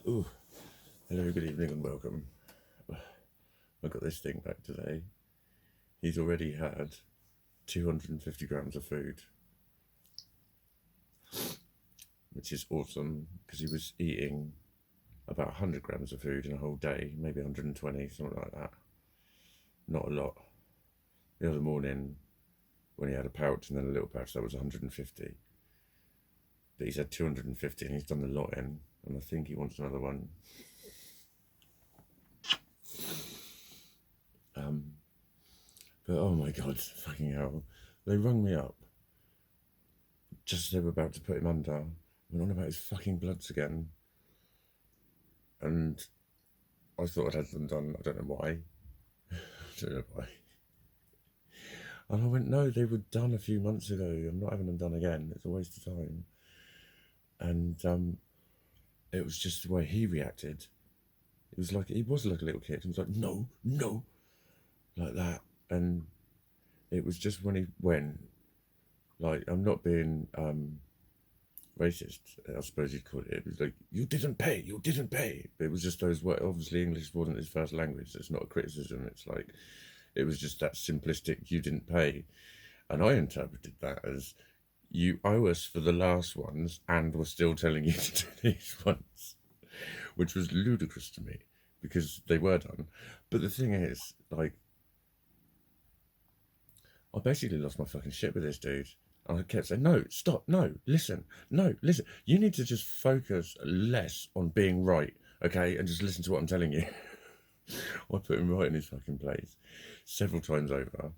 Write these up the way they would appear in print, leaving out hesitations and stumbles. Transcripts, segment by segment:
Ooh, hello, good evening and welcome. I got this thing back today. He's already had 250 grams of food, which is awesome because he was eating about 100 grams of food in a whole day, maybe 120, something like that. Not a lot. The other morning, when he had a pouch and then a little pouch, that was 150. But he's had 250 and he's done the lot in, and I think he wants another one. But oh my god, fucking hell. They rung me up just as they were about to put him under, went on about his fucking bloods again. And I thought I'd had them done, I don't know why. I don't know why. And I went, no, they were done a few months ago. I'm not having them done again. It's a waste of time. And it was just the way he reacted. It was like, he was like a little kid. He was like, no, no, like that. And it was just when he went, like, I'm not being racist, I suppose you'd call it. It was like, you didn't pay. It was just those words. Obviously, English wasn't his first language. So it's not a criticism. It's like, it was just that simplistic, you didn't pay. And I interpreted that as, you owe us for the last ones and we're still telling you to do these ones, which was ludicrous to me because they were done. But the thing is, like, I basically lost my fucking shit with this dude. And I kept saying, no, stop, no, listen. You need to just focus less on being right, okay? And just listen to what I'm telling you. I put him right in his fucking place several times over.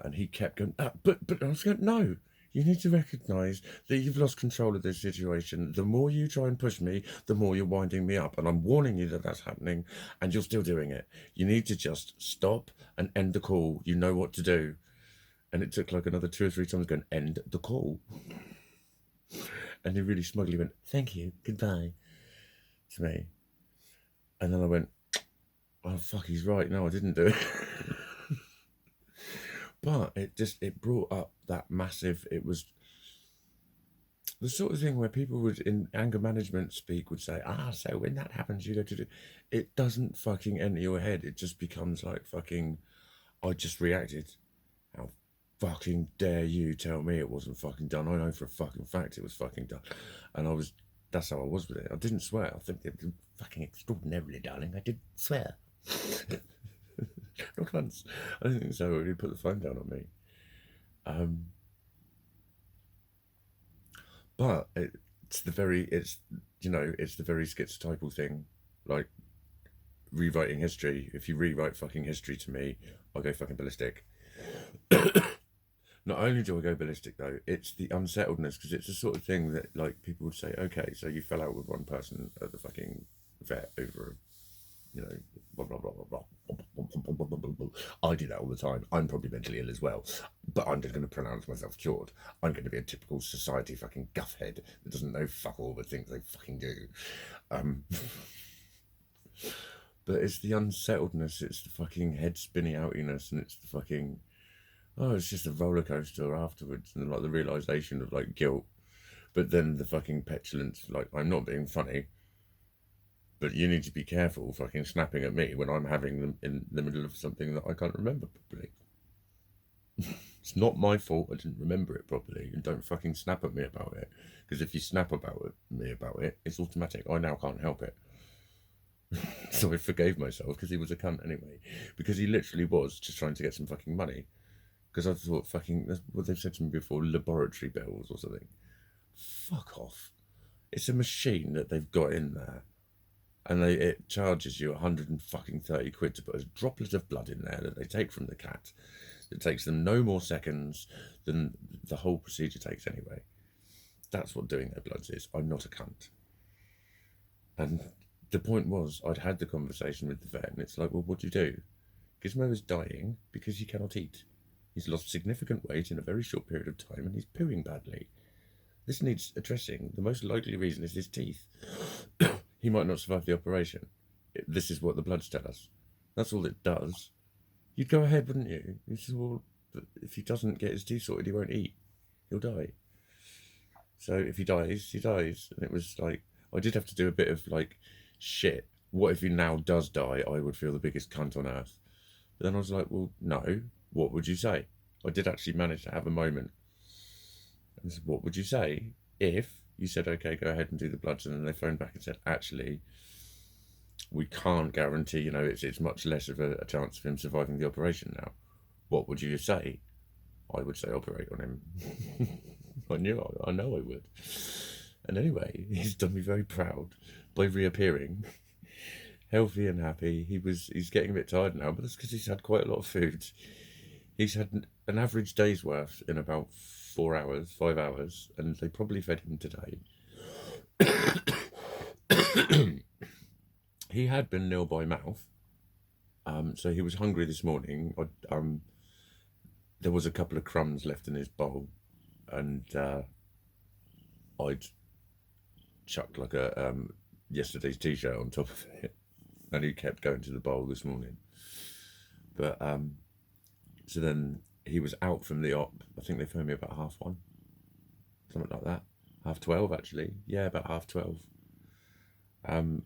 And he kept going, but I was going, no, you need to recognise that you've lost control of this situation. The more you try and push me, the more you're winding me up. And I'm warning you that that's happening and you're still doing it. You need to just stop and end the call. You know what to do. And it took like another 2 or 3 times going, end the call. And he really smugly went, thank you, goodbye, to me. And then I went, oh, fuck, he's right. No, I didn't do it. But it brought up that massive, it was the sort of thing where people would, in anger management speak, would say, so when that happens, you go to do, it doesn't fucking enter your head. It just becomes like fucking, I just reacted. How fucking dare you tell me it wasn't fucking done? I know for a fucking fact it was fucking done. And that's how I was with it. I didn't swear. I think it was fucking extraordinarily, darling. I did swear. Not once. I don't think so. He put the phone down on me. But it's the very schizotypal thing, like rewriting history. If you rewrite fucking history to me, I'll go fucking ballistic. Not only do I go ballistic though, it's the unsettledness, because it's the sort of thing that like people would say, okay, so you fell out with one person at the fucking vet over, blah blah blah blah blah. I do that all the time. I'm probably mentally ill as well, but I'm just going to pronounce myself cured. I'm going to be a typical society fucking guffhead that doesn't know fuck all but thinks they fucking do. But it's the unsettledness, it's the fucking head spinny outiness, and it's the fucking, it's just a roller coaster afterwards, and like the realization of like guilt, but then the fucking petulance, like, I'm not being funny, but you need to be careful fucking snapping at me when I'm having them in the middle of something that I can't remember properly. It's not my fault I didn't remember it properly, and don't fucking snap at me about it, because if you snap me about it, it's automatic. I now can't help it. So I forgave myself because he was a cunt anyway, because he literally was just trying to get some fucking money. Because I thought, fucking, that's what they've said to me before, laboratory bills or something. Fuck off. It's a machine that they've got in there, and it charges you 130 quid to put a droplet of blood in there that they take from the cat. It takes them no more seconds than the whole procedure takes anyway. That's what doing their bloods is. I'm not a cunt. And the point was, I'd had the conversation with the vet, and it's like, well, what do you do? Gizmo is dying because he cannot eat. He's lost significant weight in a very short period of time, and he's pooing badly. This needs addressing. The most likely reason is his teeth. He might not survive the operation. This is what the bloods tell us. That's all it does. You'd go ahead, wouldn't you? He says, well, if he doesn't get his teeth sorted, he won't eat. He'll die. So if he dies, he dies. And it was like, I did have to do a bit of like, shit, what if he now does die? I would feel the biggest cunt on earth. But then I was like, well, no, what would you say? I did actually manage to have a moment. I said, what would you say if you said, okay, go ahead and do the bloods, and then they phoned back and said, actually, we can't guarantee, you know, it's much less of a chance of him surviving the operation now. What would you say? I would say operate on him. I know I would. And anyway, he's done me very proud by reappearing, healthy and happy. He's getting a bit tired now, but that's because he's had quite a lot of food. He's had an average day's worth in about 4 hours, 5 hours, and they probably fed him today. He had been nil by mouth, so he was hungry this morning. There was a couple of crumbs left in his bowl, and I'd chucked like a yesterday's t-shirt on top of it, and he kept going to the bowl this morning. But so then he was out from the op. I think they phoned me about 1:30, something like that. 12:30 actually. Yeah, about 12:30.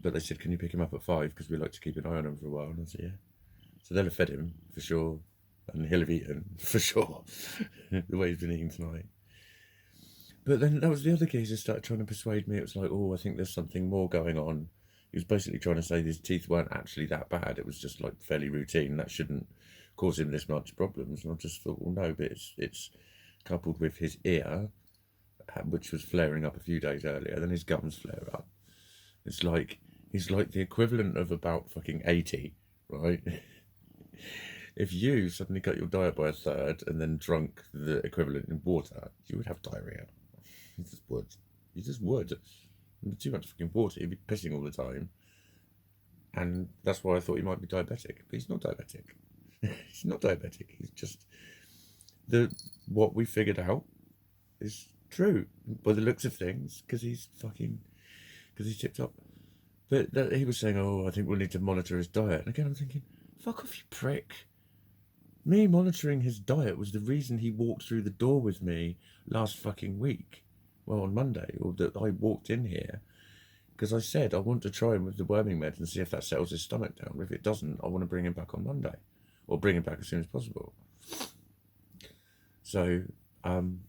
But they said, can you pick him up at 5, because we like to keep an eye on him for a while. And I said, yeah. So they'll have fed him for sure, and he'll have eaten for sure, the way he's been eating tonight. But then that was the other geezer started trying to persuade me. It was like, oh, I think there's something more going on. He was basically trying to say his teeth weren't actually that bad. It was just like fairly routine. That shouldn't cause him this much problems. And I just thought, well, no, but it's coupled with his ear, which was flaring up a few days earlier. Then his gums flare up. It's like he's like the equivalent of about fucking 80, right? If you suddenly cut your diet by 1/3 and then drunk the equivalent in water, you would have diarrhea. You just would. You just would. Too much fucking water, you'd be pissing all the time. And that's why I thought he might be diabetic. But he's not diabetic. He's not diabetic. He's just... what we figured out is true by the looks of things, because he's tipped up. But he was saying, oh, I think we'll need to monitor his diet. And again, I'm thinking, fuck off, you prick. Me monitoring his diet was the reason he walked through the door with me last fucking week. Well, on Monday, or that I walked in here, because I said I want to try him with the worming meds and see if that settles his stomach down. If it doesn't, I want to bring him back on Monday, or bring him back as soon as possible. So, and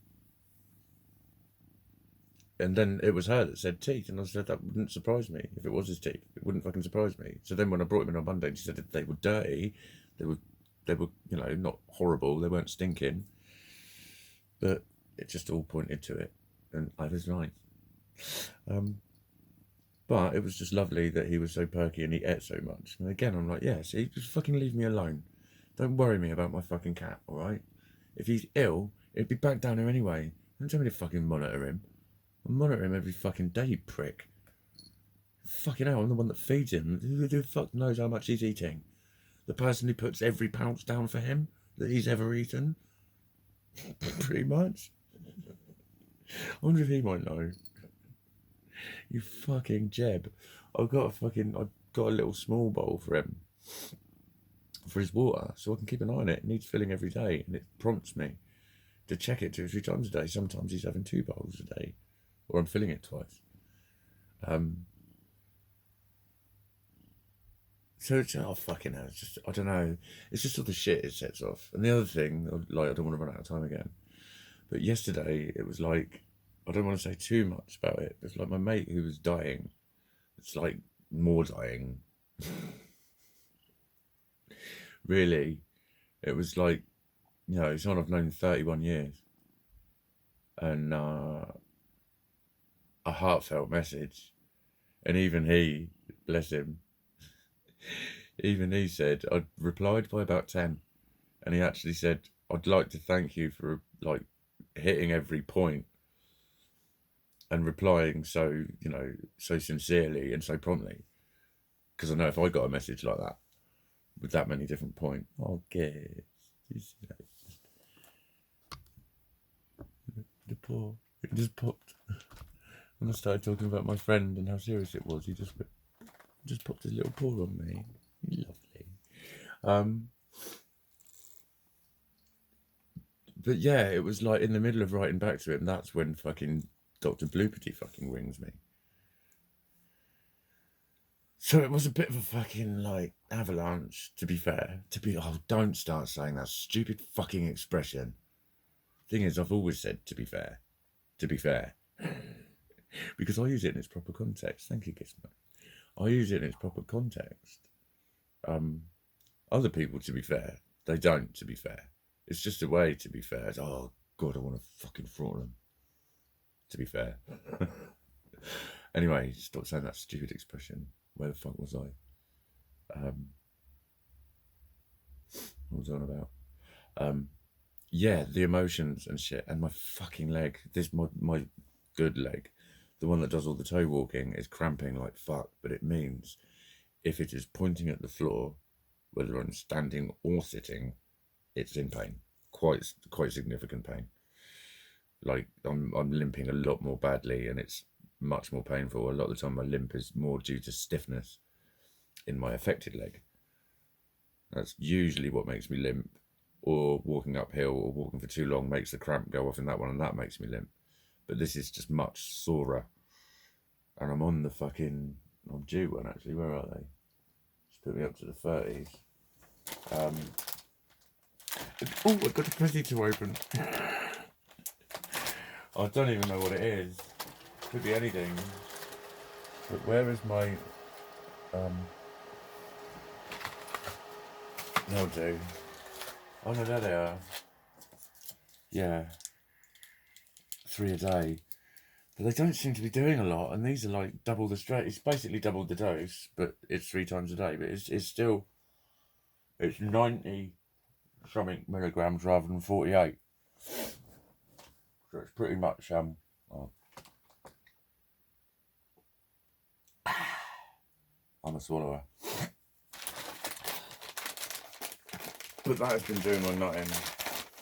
then it was her that said teeth, and I said that wouldn't surprise me if it was his teeth. It wouldn't fucking surprise me. So then when I brought him in on Monday, she said that they were dirty, they were, you know, not horrible, they weren't stinking, but it just all pointed to it, and I was right. But it was just lovely that he was so perky and he ate so much. And again, I'm like, yeah, see, just fucking leave me alone. Don't worry me about my fucking cat, all right? If he's ill, he'd be back down here anyway. Don't tell me to fucking monitor him. I monitor him every fucking day, you prick. Fucking hell, I'm the one that feeds him. Who the fuck knows how much he's eating? The person who puts every pounce down for him that he's ever eaten? Pretty much. I wonder if he might know. You fucking Jeb. I've got a little small bowl for him, for his water, so I can keep an eye on it. It needs filling every day, and it prompts me to check it 2 or 3 times a day. Sometimes he's having 2 bowls a day, or I'm filling it twice. So it's, oh fucking hell, it's just, I don't know, it's just all the shit it sets off. And the other thing, like, I don't want to run out of time again, but yesterday it was like, I don't want to say too much about it, it's like my mate who was dying, it's like more dying. Really, it was like, you know, someone I've known 31 years, and a heartfelt message, and even he, bless him, even he said, I'd replied by about 10, and he actually said, I'd like to thank you for like hitting every point and replying so, you know, so sincerely and so promptly, because I know if I got a message like that with that many different points, oh, Giz, the poor, it just popped. When I started talking about my friend and how serious it was, he just popped his little paw on me. Lovely. But yeah, it was like in the middle of writing back to him, that's when fucking Dr. Bloopity fucking rings me. So it was a bit of a fucking, like, avalanche, to be fair. Oh, don't start saying that stupid fucking expression. Thing is, I've always said, to be fair. To be fair. Because I use it in its proper context. Thank you, Giz-bit. I use it in its proper context. Other people, to be fair, they don't, to be fair. It's just a way, to be fair. It's, oh, God, I want to fucking throttle them. To be fair. Anyway, stop saying that stupid expression. Where the fuck was I? What was I on about? Yeah, the emotions and shit. And my fucking leg. My good leg. The one that does all the toe walking is cramping like fuck. But it means if it is pointing at the floor, whether I'm standing or sitting, it's in pain. Quite significant pain. Like I'm limping a lot more badly, and it's much more painful. A lot of the time my limp is more due to stiffness in my affected leg. That's usually what makes me limp, or walking uphill or walking for too long makes the cramp go off in that one, and that makes me limp. But this is just much sorer, and I'm on the fucking, I'm due one actually. Where are they? Just put me up to the 30s. Oh, I've got a present to open. I don't even know what it is. Could be anything. But where is my no do. Oh no, there they are. Yeah. 3 a day. But they don't seem to be doing a lot, and these are like double the straight. It's basically double the dose, but it's 3 times a day. But it's still, it's 90 something milligrams rather than 48. So it's pretty much oh. I'm a swallower. But that has been doing my nutting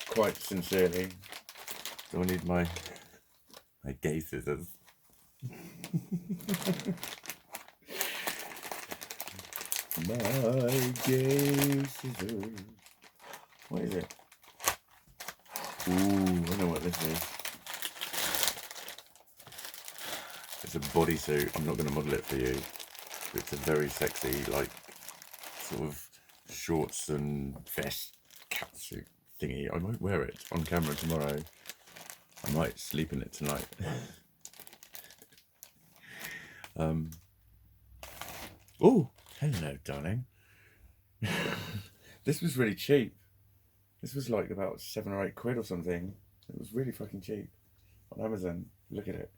quite sincerely. So I need my gay scissors. My gay scissors. What is it? Ooh, I know what this is. It's a bodysuit. I'm not going to model it for you. It's a very sexy, like, sort of shorts and vest catsuit thingy. I might wear it on camera tomorrow. I might sleep in it tonight. Oh, hello, darling. This was really cheap. This was like about 7 or 8 quid or something. It was really fucking cheap on Amazon. Look at it.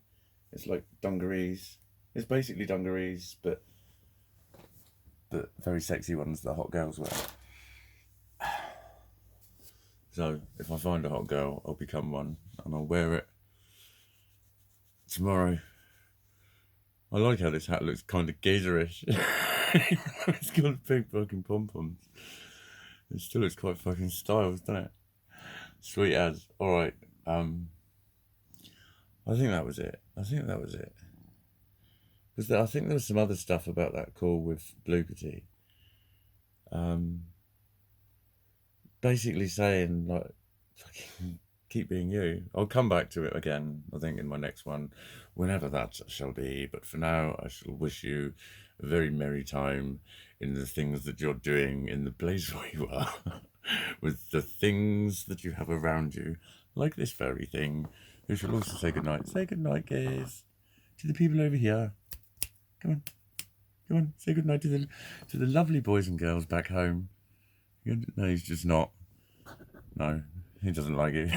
It's like dungarees. It's basically dungarees, but very sexy ones that hot girls wear. So if I find a hot girl, I'll become one and I'll wear it tomorrow. I like how this hat looks kind of gazerish. It's got big fucking pom-poms. It still looks quite fucking stylish, doesn't it? Sweet as. Alright, I think that was it. Because I think there was some other stuff about that call with Bluepity. Basically saying, like, fucking keep being you. I'll come back to it again, I think, in my next one, whenever that shall be. But for now, I shall wish you a very merry time in the things that you're doing, in the place where you are, with the things that you have around you, like this very thing, who shall also say goodnight. Say goodnight, guys, to the people over here. Come on, say goodnight to the lovely boys and girls back home. No, he's just not. No, he doesn't like it.